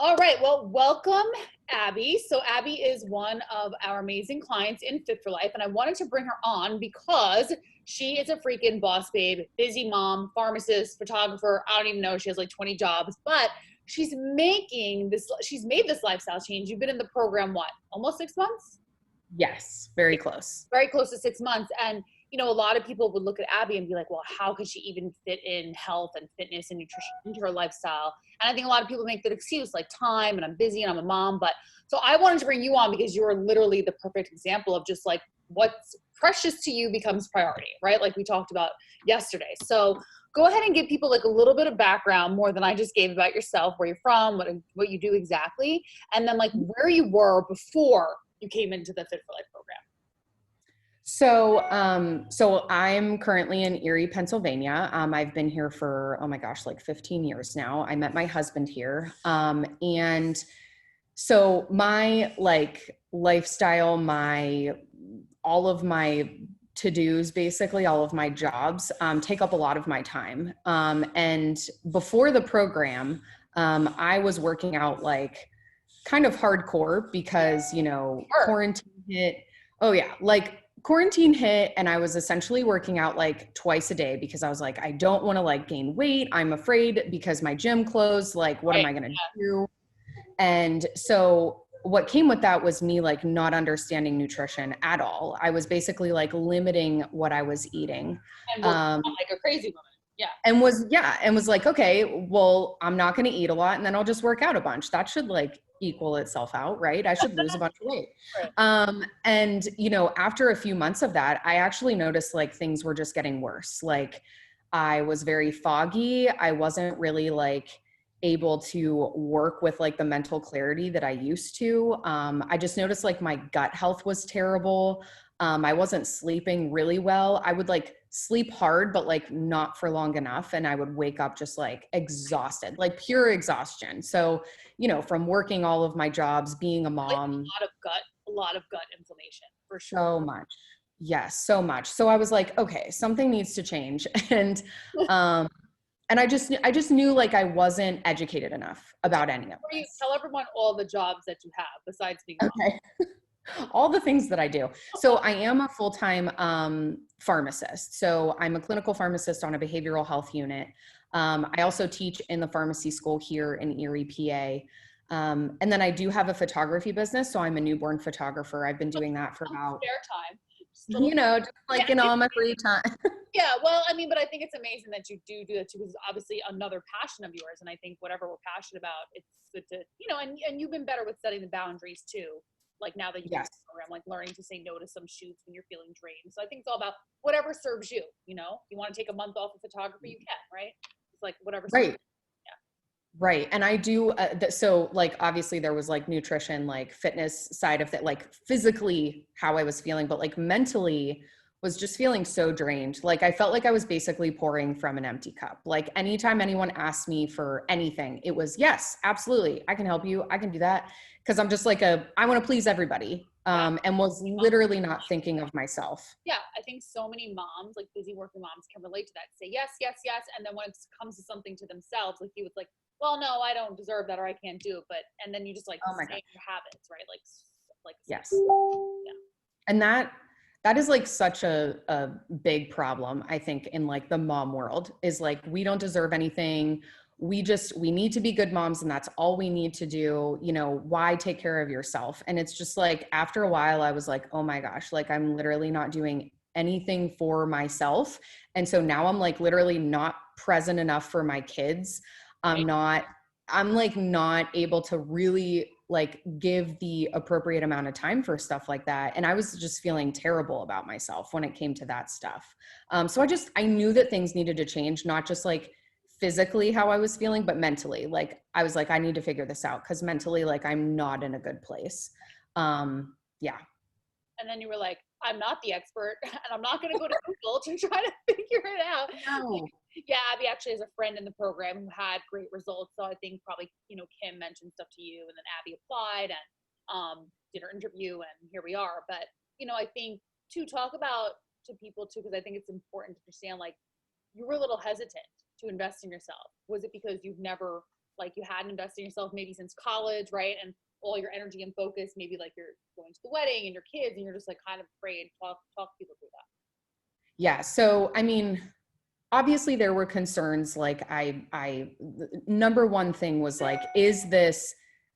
All right, well, welcome, Abby. So Abby is one of our amazing clients in Fit for Life, and I wanted to bring her on because she is a freaking boss babe, busy mom, pharmacist, photographer. I don't even know, she has like 20 jobs, but she's made this lifestyle change. You've been in the program, what, almost 6 months? Yes, very close. Very close to 6 months. And a lot of people would look at Abby and be like, well, how could she even fit in health and fitness and nutrition into her lifestyle? And I think a lot of people make that excuse, like time, and I'm busy and I'm a mom. But so I wanted to bring you on because you're literally the perfect example of just like what's precious to you becomes priority, right? Like we talked about yesterday. So go ahead and give people like a little bit of background, more than I just gave, about yourself, where you're from, what you do exactly, and then like where you were before you came into the Fit for Life program. So I'm currently in Erie, Pennsylvania. I've been here for, oh my gosh, like 15 years now. I met my husband here. And so my like lifestyle, all of my to-dos, basically all of my jobs, take up a lot of my time. And before the program, I was working out like kind of hardcore because, quarantine hit. Oh yeah. Like quarantine hit and I was essentially working out like twice a day because I was like, I don't want to like gain weight. I'm afraid because my gym closed. Like, what am I going to do? And so what came with that was me like not understanding nutrition at all. I was basically like limiting what I was eating. And like a crazy woman. Yeah. And was like, okay, well, I'm not going to eat a lot and then I'll just work out a bunch. That should like equal itself out, right? I should lose a bunch of weight. Right. And after a few months of that, I actually noticed like things were just getting worse. Like I was very foggy. I wasn't really like able to work with like the mental clarity that I used to. I just noticed like my gut health was terrible. I wasn't sleeping really well. I would like sleep hard, but like not for long enough. And I would wake up just like exhausted, like pure exhaustion. So, from working all of my jobs, being a mom. Like a lot of gut inflammation for sure. So much. Yes, so much. So I was like, okay, something needs to change. And I just knew like I wasn't educated enough about any of this. Tell everyone all the jobs that you have besides being a mom. Okay. All the things that I do. So I am a full-time pharmacist. So I'm a clinical pharmacist on a behavioral health unit. I also teach in the pharmacy school here in Erie, PA. And then I do have a photography business. So I'm a newborn photographer. I've been doing that for about spare time. Just like in all my free time. Yeah, well, I mean, but I think it's amazing that you do that too, because it's obviously another passion of yours. And I think whatever we're passionate about, it's good to, and you've been better with setting the boundaries too. Like now that you do the program, like learning to say no to some shoots when you're feeling drained. So I think it's all about whatever serves you, you want to take a month off of photography, you can, right? It's like whatever. Right. Right. And I do, so like, obviously there was like nutrition, like fitness side of it, like physically how I was feeling, but like mentally was just feeling so drained. Like I felt like I was basically pouring from an empty cup. Like anytime anyone asked me for anything, it was, yes, absolutely. I can help you. I can do that. Cause I'm just like I want to please everybody. And was literally not thinking of myself. Yeah. I think so many moms, like busy working moms, can relate to that. Say yes, yes, yes. And then when it comes to something to themselves, like you was like, well, no, I don't deserve that, or I can't do it. But, and then you just like, oh my God, your habits, right? Like, yes. Yeah. And that is like such a big problem, I think, in like the mom world, is like, we don't deserve anything. We need to be good moms and that's all we need to do. Why take care of yourself? And it's just like, after a while I was like, oh my gosh, like I'm literally not doing anything for myself. And so now I'm like literally not present enough for my kids. I'm like not able to really like give the appropriate amount of time for stuff like that. And I was just feeling terrible about myself when it came to that stuff. So I knew that things needed to change, not just like physically how I was feeling, but mentally. Like I was like, I need to figure this out because mentally, like I'm not in a good place. Yeah. And then you were like, I'm not the expert and I'm not going to go to Google to try to figure it out. No. Yeah, Abby actually has a friend in the program who had great results. So I think probably, Kim mentioned stuff to you and then Abby applied and did her interview and here we are. But, I think to talk about to people too, because I think it's important to understand, like you were a little hesitant to invest in yourself. Was it because you've never like you hadn't invested in yourself maybe since college, right? And all your energy and focus, maybe like you're going to the wedding and your kids and you're just like kind of afraid. Talk people through that. Yeah. So, I mean, obviously there were concerns. Like the number one thing was like, is this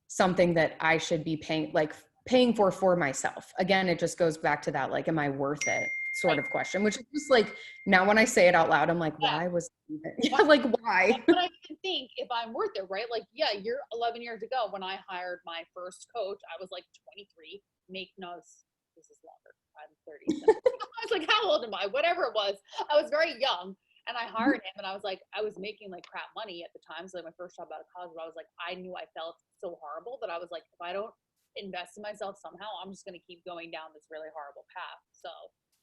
something that I should be paying for myself? Again, it just goes back to that, like, am I worth it sort of question, which is just like, now when I say it out loud, I'm like, why was it? Yeah, like why? But I even think if I'm worth it, right? Like, yeah, you're 11 years ago when I hired my first coach, I was like 23, this is longer. I'm 30. So I was like, how old am I? Whatever it was. I was very young. And I hired him and I was like, I was making like crap money at the time. So like my first job out of college, I was like, I knew I felt so horrible that I was like, if I don't invest in myself somehow, I'm just going to keep going down this really horrible path. So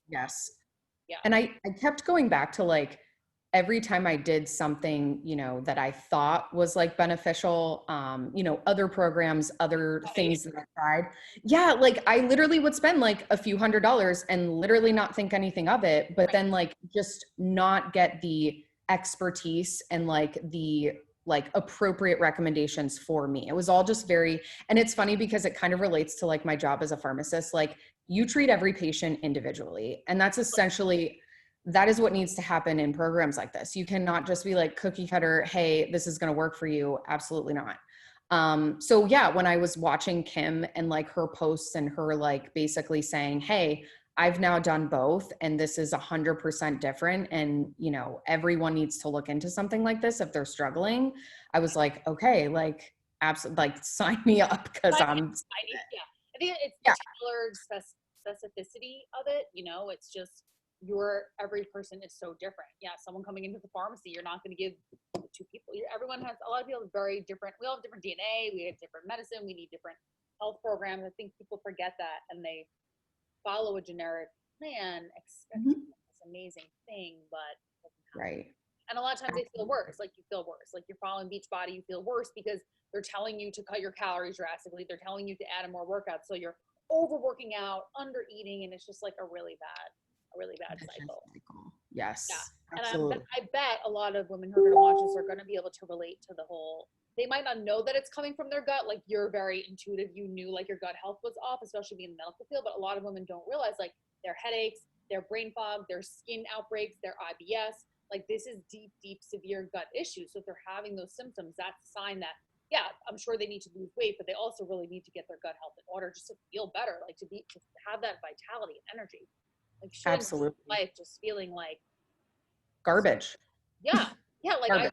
Yes. yeah. And I kept going back to like, every time I did something, you know, that I thought was like beneficial, you know, other programs, other things that I tried. Yeah. Like I literally would spend like a few $100s and literally not think anything of it, but then like just not get the expertise and like the like appropriate recommendations for me. It was all just very, and it's funny because it kind of relates to like my job as a pharmacist. Like you treat every patient individually, and that's essentially, that is what needs to happen in programs like this. You cannot just be like cookie cutter, hey, this is going to work for you. Absolutely not. So yeah, when I was watching Kim and like her posts and her like basically saying, hey, I've now done both and this is 100% different. And you know, everyone needs to look into something like this if they're struggling. I was like, okay, like absolutely, like sign me up because I I'm. I think it's the tailored specificity of it. You know, it's just every person is so different. Yeah, someone coming into the pharmacy, you're not going to give two people. Everyone has, a lot of people have very different. We all have different DNA. We have different medicine. We need different health programs. I think people forget that and they follow a generic plan, expecting this amazing thing, but Right. and a lot of times they feel worse. Like you feel worse. Like you're following Beachbody, you feel worse because they're telling you to cut your calories drastically. They're telling you to add in more workouts. So you're overworking out, under eating, and it's just like a really bad cycle. Yes. Yeah. Absolutely. And I bet a lot of women who are going to watch this are going to be able to relate to the whole, they might not know that it's coming from their gut. Like you're very intuitive. You knew like your gut health was off, especially being in the medical field. But a lot of women don't realize like their headaches, their brain fog, their skin outbreaks, their IBS, like this is deep, severe gut issues. So if they're having those symptoms, that's a sign that, yeah, I'm sure they need to lose weight, but they also really need to get their gut health in order just to feel better, like to have that vitality and energy. Like Absolutely. life just feeling like garbage. Yeah. Like garbage.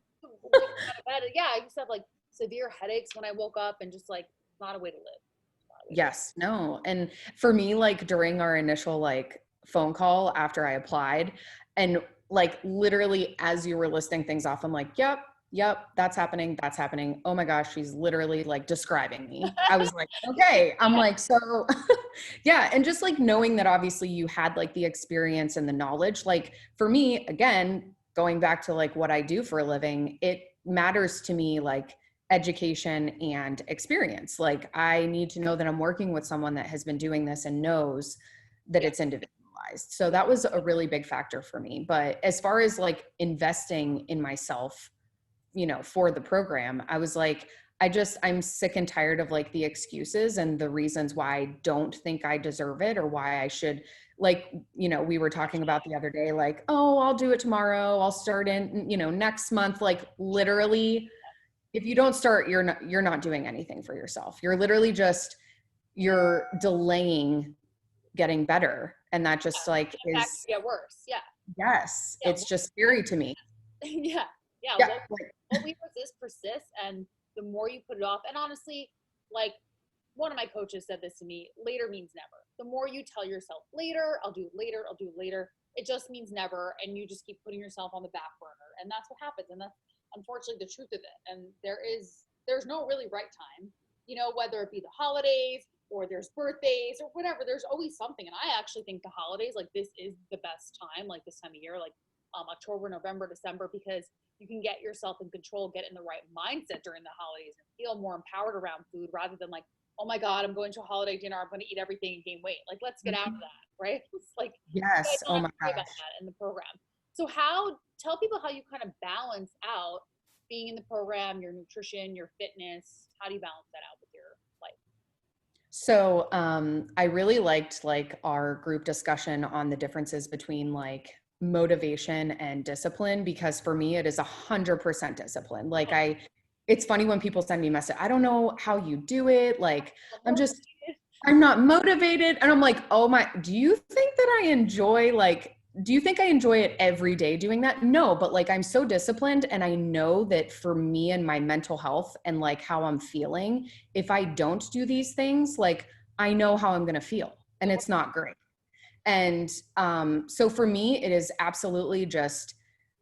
I used to have like severe headaches when I woke up and just like not a way to live. Yes, no. And for me, like during our initial like phone call after I applied, and like literally as you were listing things off, I'm like, yep, that's happening. Oh my gosh, she's literally like describing me. I was like, okay. I'm like, so yeah. And just like knowing that obviously you had like the experience and the knowledge, like for me, again, going back to like what I do for a living, it matters to me like education and experience. Like I need to know that I'm working with someone that has been doing this and knows that it's individualized. So that was a really big factor for me. But as far as like investing in myself, you know, for the program, I was like, I'm sick and tired of like the excuses and the reasons why I don't think I deserve it or why I should, like, you know, we were talking about the other day, like, oh, I'll do it tomorrow. I'll start in, you know, next month. Like literally, if you don't start, you're not doing anything for yourself. You're literally just, you're delaying getting better. And that just like is get worse. Yeah. Yes. It's just scary to me. Yeah. What we resist persists, and the more you put it off, and honestly, like one of my coaches said this to me, later means never. The more you tell yourself later, I'll do it later, it just means never, and you just keep putting yourself on the back burner, and that's what happens, and that's unfortunately the truth of it. And there's no really right time, you know, whether it be the holidays or there's birthdays or whatever, there's always something. And I actually think the holidays, like this is the best time, like this time of year, like October, November, December, because you can get yourself in control, get in the right mindset during the holidays and feel more empowered around food rather than like, oh my God, I'm going to a holiday dinner, I'm going to eat everything and gain weight. Like, let's get out of that, right? It's like, yes. Oh my gosh. about that in the program. So tell people how you kind of balance out being in the program, your nutrition, your fitness? How do you balance that out with your life? So I really liked like our group discussion on the differences between like motivation and discipline, because for me it is 100% discipline. Like it's funny when people send me a message, I don't know how you do it. Like I'm not motivated. And I'm like, oh my, do you think that I enjoy do you think I enjoy it every day doing that? No, but like I'm so disciplined, and I know that for me and my mental health and like how I'm feeling, if I don't do these things, like I know how I'm going to feel, and it's not great. And so for me, it is absolutely just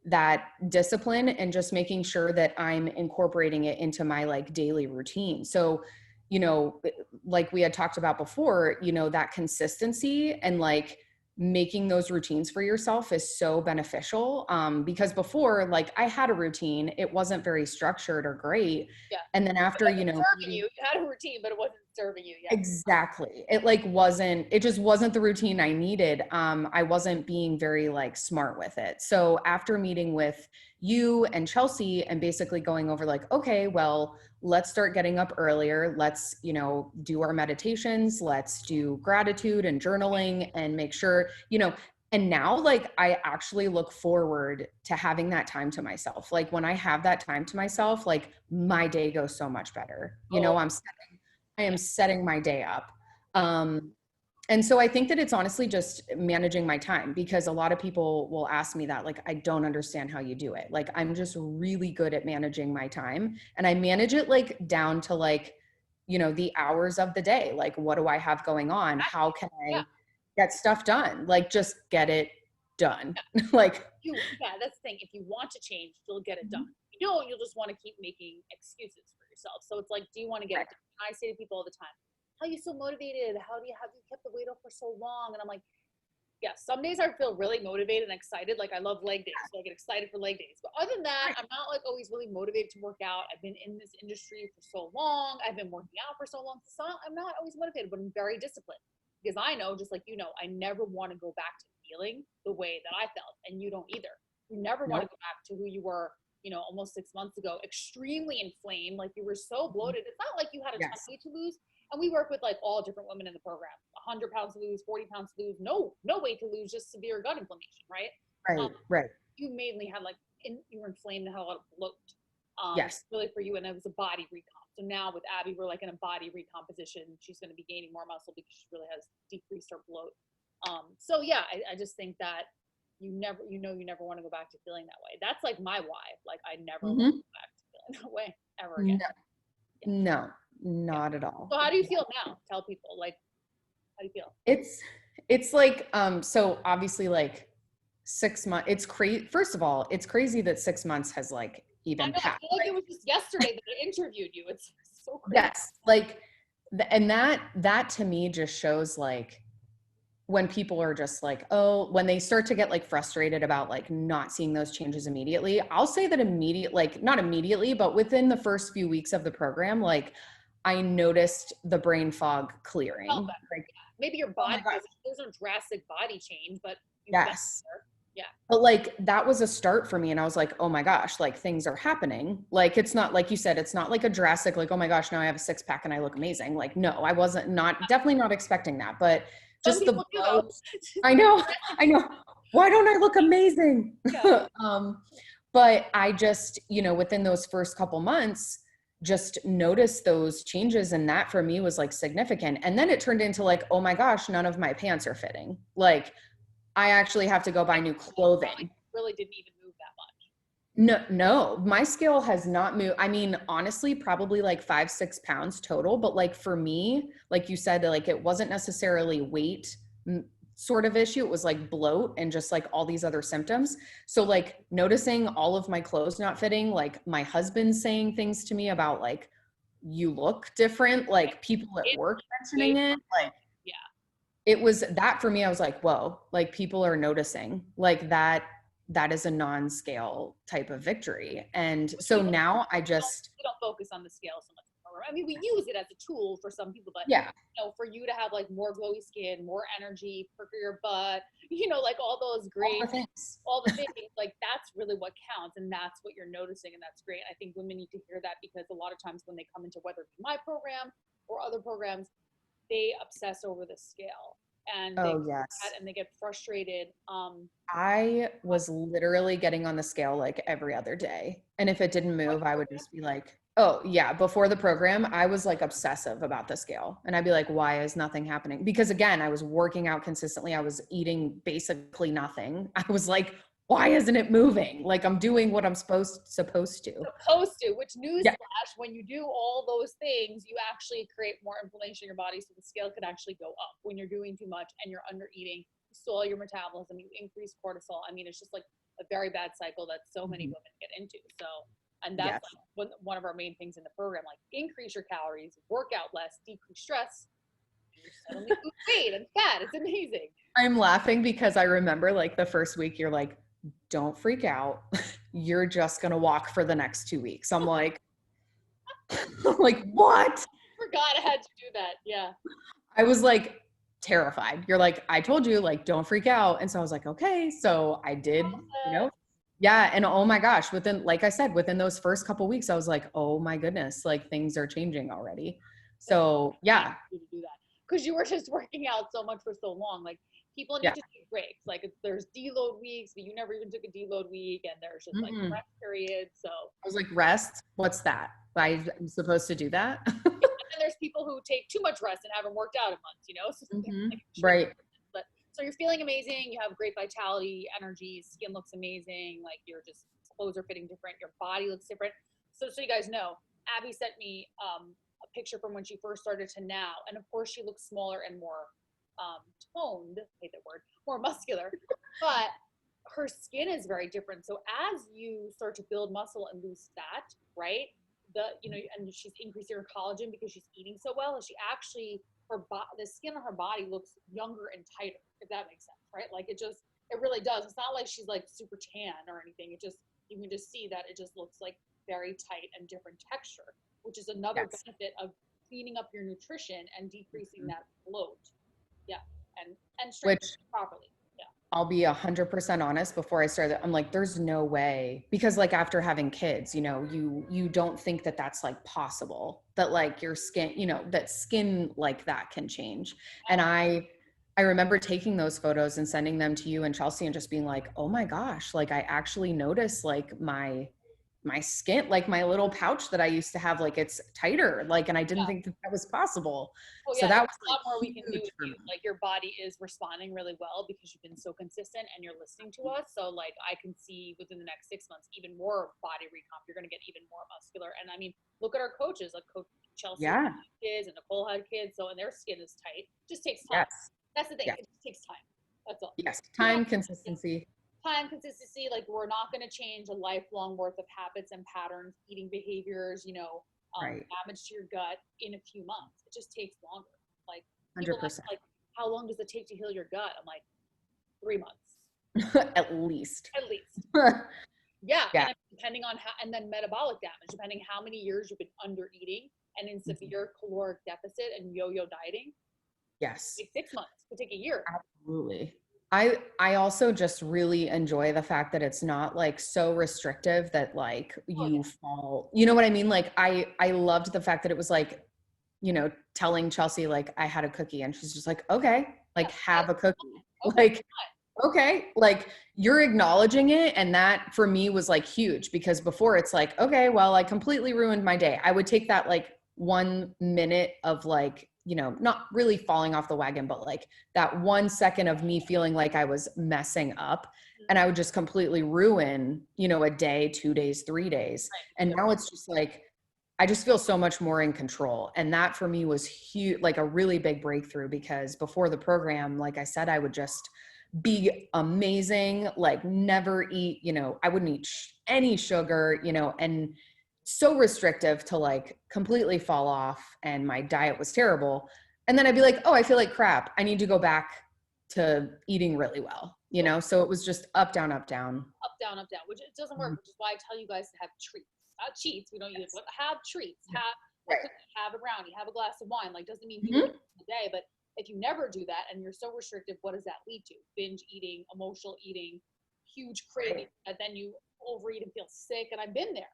that discipline and just making sure that I'm incorporating it into my like daily routine. So, you know, like we had talked about before, you know, that consistency and like making those routines for yourself is so beneficial. Because before, like I had a routine, it wasn't very structured or great. Yeah. And then after, you know, you had a routine, but it wasn't serving you. Yeah. Exactly. It just wasn't the routine I needed. I wasn't being very like smart with it. So after meeting with you and Chelsea and basically going over like, okay, well, let's start getting up earlier. Let's, you know, do our meditations. Let's do gratitude and journaling and make sure, you know, and now like I actually look forward to having that time to myself. Like when I have that time to myself, like my day goes so much better. You know, I am setting my day up. And so I think that it's honestly just managing my time, because a lot of people will ask me that, like, I don't understand how you do it. Like, I'm just really good at managing my time, and I manage it like down to like, you know, the hours of the day. Like, what do I have going on? How can I get stuff done? Like, just get it done. Like, that's the thing. If you want to change, you'll get it done. If you don't, you'll just want to keep making excuses for yourself. So it's like, do you want to get it done? I say to people all the time, how are you so motivated? How have you kept the weight off for so long? And I'm like, yeah, some days I feel really motivated and excited. Like I love leg days, so I get excited for leg days. But other than that, I'm not like always really motivated to work out. I've been in this industry for so long. I've been working out for so long. So I'm not always motivated, but I'm very disciplined, because I know, just like you know, I never want to go back to feeling the way that I felt, and you don't either. You never want to go back to who you were, you know, almost 6 months ago, extremely inflamed, like you were so bloated. It's not like you had a ton of weight to lose. And we work with like all different women in the program, 100 pounds to lose, 40 pounds to lose, no weight to lose, just severe gut inflammation, right? Right. You mainly had like, you were inflamed and had a lot of bloat. Yes. Really for you, and it was a body recomp. So now with Abby, we're like in a body recomposition. She's going to be gaining more muscle because she really has decreased her bloat. So yeah, I just think that you never want to go back to feeling that way. That's like my why. Like I never want to go back to feeling that way ever again. No, not at all. So how do you feel now? Tell people, like, how do you feel? It's like, so obviously like 6 months, it's crazy. First of all, it's crazy that 6 months has like even passed. I feel like it was just yesterday that I interviewed you. It's so crazy. Yes. Like, and that to me just shows like, when people are just like, oh, when they start to get like frustrated about like not seeing those changes immediately, I'll say that not immediately, but within the first few weeks of the program, like I noticed the brain fog clearing. Like, maybe your body, there's no drastic body change, but yes. Yeah. But like, that was a start for me. And I was like, oh my gosh, like things are happening. Like, it's not, like you said, it's not like a drastic, like, oh my gosh, now I have a 6-pack and I look amazing. Like, no, I wasn't definitely not expecting that, but just the bloat. I know. Why don't I look amazing? Yeah. But I just, you know, within those first couple months, just noticed those changes. And that for me was like significant. And then it turned into like, oh my gosh, none of my pants are fitting. Like I actually have to go buy new clothing. Really didn't even move that much. No, my scale has not moved. I mean, honestly, probably like 5-6 pounds total. But like for me, like you said, like it wasn't necessarily weight sort of issue. It was like bloat and just like all these other symptoms. So like noticing all of my clothes not fitting, like my husband saying things to me about like, you look different, like people at work mentioning it, like, yeah, it was that for me. I was like, whoa, like people are noticing like that is a non-scale type of victory. And so now I just, you don't focus on the scale so much, I mean, we use it as a tool for some people, but Yeah. you know, for you to have like more glowy skin, more energy, perk your butt, you know, like all those All great, the things. all the things, like that's really what counts, and that's what you're noticing, and that's great. I think women need to hear that, because a lot of times when they come into whether it be my program or other programs, they obsess over the scale, and Oh, yes. they get frustrated. I was literally getting on the scale like every other day. And if it didn't move, I would just be like, oh, yeah. Before the program, I was like obsessive about the scale. And I'd be like, why is nothing happening? Because again, I was working out consistently. I was eating basically nothing. I was like, why isn't it moving? Like I'm doing what I'm supposed to. Which newsflash, Yeah. when you do all those things, you actually create more inflammation in your body, so the scale could actually go up when you're doing too much and you're under eating. You stall your metabolism, you increase cortisol. I mean, it's just like a very bad cycle that so many women get into. So, and that's Yes. like one of our main things in the program, like increase your calories, work out less, decrease stress, and you suddenly lose weight and fat. It's amazing. I'm laughing because I remember like the first week you're like, don't freak out. You're just going to walk for the next 2 weeks. I'm like, like, what? Forgot I had to do that. Yeah. I was like terrified. You're like, I told you, like, don't freak out. And so I was like, okay. So I did, you know, yeah. And oh my gosh, within, like I said, within those first couple weeks, I was like, oh my goodness, like things are changing already. So yeah. To do that, because you were just working out so much for so long. Like people need Yeah. to take breaks. Like there's deload weeks, but you never even took a deload week, and there's just like rest periods. So I was like, rest? What's that? I'm supposed to do that? and there's people who take too much rest and haven't worked out in months, you know? So like, Right. but so you're feeling amazing, you have great vitality, energy, skin looks amazing, like you're just clothes are fitting different, your body looks different. So you guys know, Abby sent me a picture from when she first started to now, and of course she looks smaller and more toned, I hate that word, more muscular, but her skin is very different. So as you start to build muscle and lose fat, right? And she's increasing her collagen because she's eating so well, and she actually the skin on her body looks younger and tighter, if that makes sense, right? Like it really does. It's not like she's like super tan or anything. You can just see that it just looks like very tight and different texture, which is another benefit of cleaning up your nutrition and decreasing that bloat. Yeah, and strengthening properly. I'll be 100% honest. Before I started, I'm like, there's no way, because like after having kids, you know, you don't think that that's like possible, that like your skin, you know, that skin like that can change. And I remember taking those photos and sending them to you and Chelsea and just being like, oh my gosh, like I actually noticed like my skin, like my little pouch that I used to have, like it's tighter, like, and I didn't think that was possible. Oh, so yeah, that was a lot more we can do with for you. me. Like your body is responding really well because you've been so consistent and you're listening to us. So like I can see within the next 6 months even more body recomp. You're gonna get even more muscular. And I mean, look at our coaches, like Coach Chelsea had kids and Nicole had kids, so and their skin is tight. It just takes time. That's the thing. It just takes time. That's all. Time, consistency. Consistency, like we're not going to change a lifelong worth of habits and patterns, eating behaviors, you know, damage to your gut in a few months. It just takes longer. Like 100%. Like, how long does it take to heal your gut? I'm like, 3 months. At least. Yeah. And depending on how, and then metabolic damage, depending how many years you've been under eating and in severe caloric deficit and yo-yo dieting. Yes. It takes 6 months. It could take a year. Absolutely. I also just really enjoy the fact that it's not like so restrictive that like you fall, you know what I mean? Like I loved the fact that it was like, you know, telling Chelsea, like I had a cookie and she's just like, okay, like have a cookie. Like, okay, like you're acknowledging it. And that for me was like huge, because before it's like, okay, well, I completely ruined my day. I would take that like 1 minute of like, you know, not really falling off the wagon, but like that 1 second of me feeling like I was messing up, and I would just completely ruin, you know, a day, 2 days, 3 days. And now it's just like, I just feel so much more in control. And that for me was huge, like a really big breakthrough, because before the program, like I said, I would just be amazing, like never eat, you know, I wouldn't eat any sugar, you know, and so restrictive to like completely fall off, and my diet was terrible. And then I'd be like, oh, I feel like crap. I need to go back to eating really well, you know? So it was just up, down, up, down. Up, down, up, down, which it doesn't work, which is why I tell you guys to have treats. Not cheats, we don't use it, but have treats. a Right. cookie, have a brownie, have a glass of wine. Like, doesn't mean do Mhm. it every day, but if you never do that and you're so restrictive, what does that lead to? Binge eating, emotional eating, huge craving, Right. and then you overeat and feel sick. And I've been there,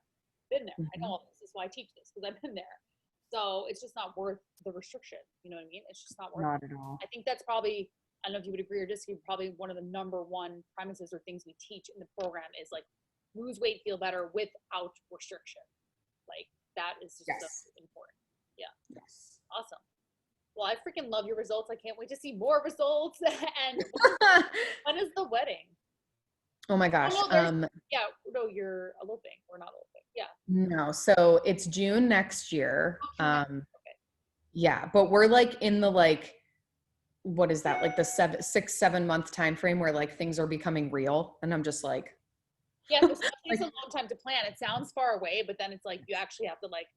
been there. I know Mhm. all this. This is why I teach this, because I've been there. So it's just not worth the restriction. You know what I mean? It's just not worth it. Not at all. I think that's probably, I don't know if you would agree or disagree, probably one of the number one premises or things we teach in the program is like lose weight, feel better without restriction. Like that is just so Yes. important. Yeah. Yes. Awesome. Well, I freaking love your results. I can't wait to see more results. And when is the wedding? Oh my Oh gosh. no, there's, yeah, no, you're eloping. We're not eloping. Yeah. No. So it's June next year. Oh, June. Okay. Yeah, but we're like in the like, what is that? Like the 6, 7 month time frame where like things are becoming real. And I'm just like, Yeah, so stuff takes like, a long time to plan. It sounds far away, but then it's like you actually have to like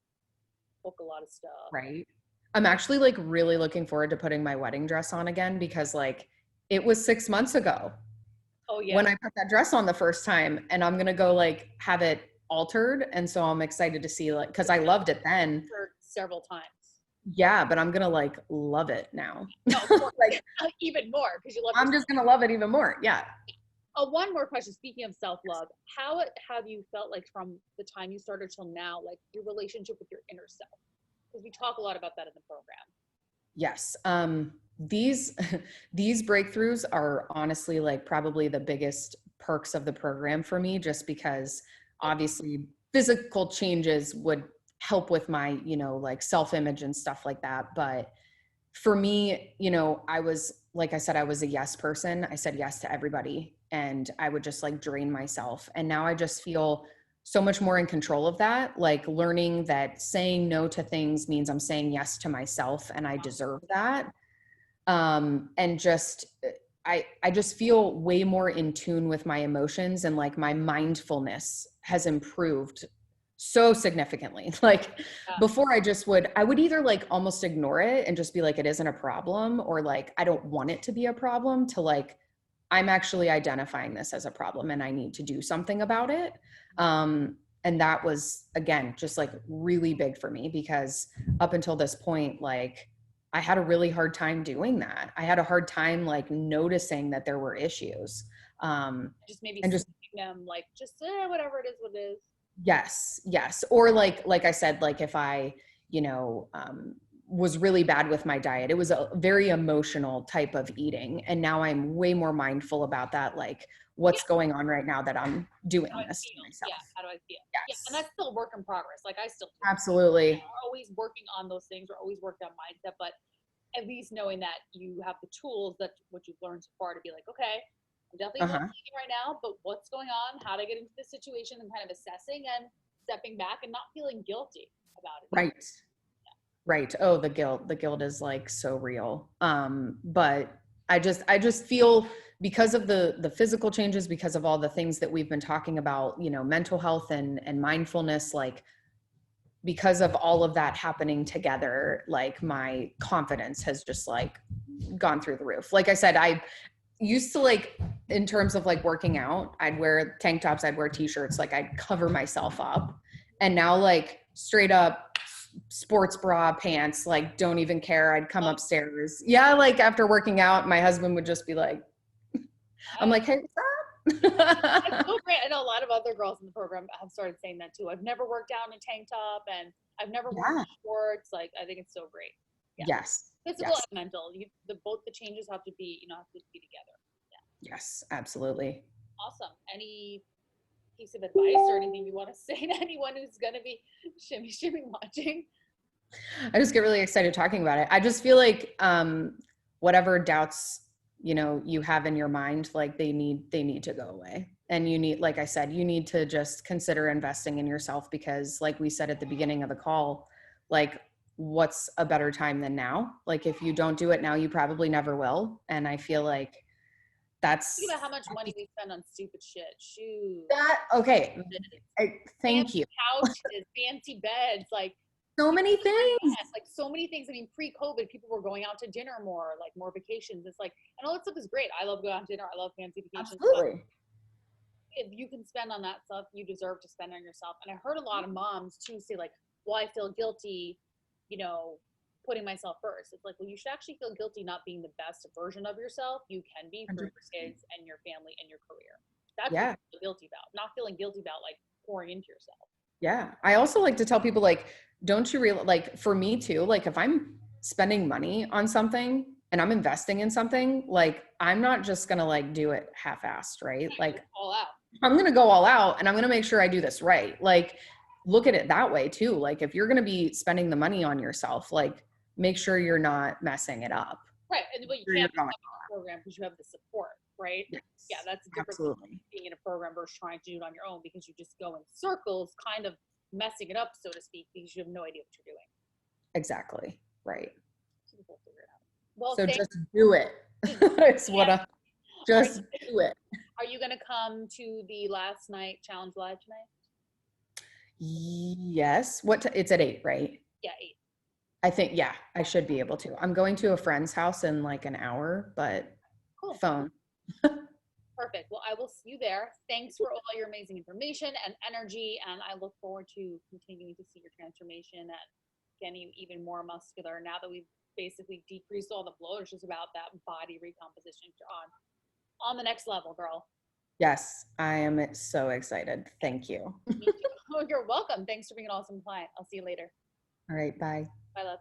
book a lot of stuff. right. I'm actually like really looking forward to putting my wedding dress on again because like it was 6 months ago Oh yeah. when I put that dress on the first time and I'm gonna go like have it altered. And so I'm excited to see like, cause I loved it then. For several times. Yeah, but I'm gonna like love it now. No, of course. Like Even more because you love I'm yourself. just gonna love it even more. Yeah. One more question. Speaking of self-love, how have you felt like from the time you started till now, like your relationship with your inner self? Because we talk a lot about that in the program. Yes. These these breakthroughs are honestly like probably the biggest perks of the program for me, just because obviously physical changes would help with my, like self-image and stuff like that. But for me, I was, like I said, I was a yes person. I said yes to everybody and I would just like drain myself. And now I just feel so much more in control of that, like learning that saying no to things means I'm saying yes to myself and I deserve that. And just I just feel way more in tune with my emotions and like my mindfulness has improved so significantly. Like Yeah. before I would either like almost ignore it and just be like it isn't a problem, or like I don't want it to be a problem, to like I'm actually identifying this as a problem and I need to do something about it. And that was, again, just like really big for me because up until this point, like I had a really hard time doing that. I had a hard time like noticing that there were issues. Just maybe And just, seeing them like just whatever it is, what it is. yes, yes. Or like I said, like if I, you know, was really bad with my diet, it was a very emotional type of eating. And now I'm way more mindful about that. Like what's going on right now that I'm doing How do I this to feel? myself. Yeah, how do I feel? Yeah, and Yes, that's still a work in progress. Like I still do. absolutely. We're always working on those things. We're always working on mindset, but at least knowing that you have the tools that what you've learned so far to be like, okay, I'm definitely Uh-huh. looking right now, but what's going on? How to get into this situation and kind of assessing and stepping back and not feeling guilty about it. Right. Right. Oh, the guilt is like so real. But I just feel because of the physical changes, because of all the things that we've been talking about, mental health and mindfulness, like because of all of that happening together, like my confidence has just like gone through the roof. Like I said, I used to like in terms of like working out, I'd wear tank tops, I'd wear t-shirts, like I'd cover myself up. And now like straight up sports bra pants, like don't even care. I'd come upstairs. Yeah, like after working out, my husband would just be like, I'm like, hey, what's It's up? so great. I know a lot of other girls in the program have started saying that too. I've never worked out in a tank top and I've never worn Yeah. shorts. Like I think it's so great. Yeah. Yes. Physical Yes. and mental. Both the changes have to be, have to be together. Yeah. Yes, absolutely. Awesome. Any piece of advice or anything you want to say to anyone who's gonna be shimmy watching? I just get really excited talking about it. I just feel like whatever doubts, you have in your mind, like they need to go away. And you need, like I said, you need to just consider investing in yourself because like we said at the beginning of the call, like what's a better time than now? Like if you don't do it now, you probably never will. And I feel like Think that's about how much money we spend on stupid shit. Shoes, that. Okay. Thank fancy you. couches, fancy beds, like So many things. like so many things. I mean, pre-COVID, people were going out to dinner more, like more vacations. It's like, and all that stuff is great. I love going out to dinner. I love fancy vacations. But Absolutely. if you can spend on that stuff, you deserve to spend on yourself. And I heard a lot of moms too say like, well, I feel guilty, you know, putting myself first. It's like, well, you should actually feel guilty not being the best version of yourself you can be for your 100%. kids and your family and your career. That's what Yeah. you feel guilty about, not feeling guilty about like pouring into yourself. Yeah. I also like to tell people, like, don't you realize, like, for me too, like, if I'm spending money on something and I'm investing in something, like, I'm not just going to like do it half-assed, right? Like, All out. I'm going to go all out and I'm going to make sure I do this right. Like, look at it that way too. Like, if you're going to be spending the money on yourself, like, make sure you're not messing it up. Right. And but you Sure, can't you're going. have a program because you have the support, right? Yes, Yeah, that's the difference absolutely. between being in a program versus trying to do it on your own, because you just go in circles, kind of messing it up, so to speak, because you have no idea what you're doing. Exactly. Right. So we'll figure it out. Well, So thank just do it. It's what yeah. just do it. Are you going to come to the last night challenge live tonight? Yes. It's at 8, right? Yeah, 8. I think, yeah, I should be able to. I'm going to a friend's house in like an hour, but Cool. phone. Perfect. Well, I will see you there. Thanks for all your amazing information and energy, and I look forward to continuing to see your transformation and getting you even more muscular now that we've basically decreased all the bloat. It's just about that body recomposition. You're on the next level, girl. Yes, I am so excited. Thank you. Oh, you're welcome. Thanks for being an awesome client. I'll see you later. All right, bye. Bye, love.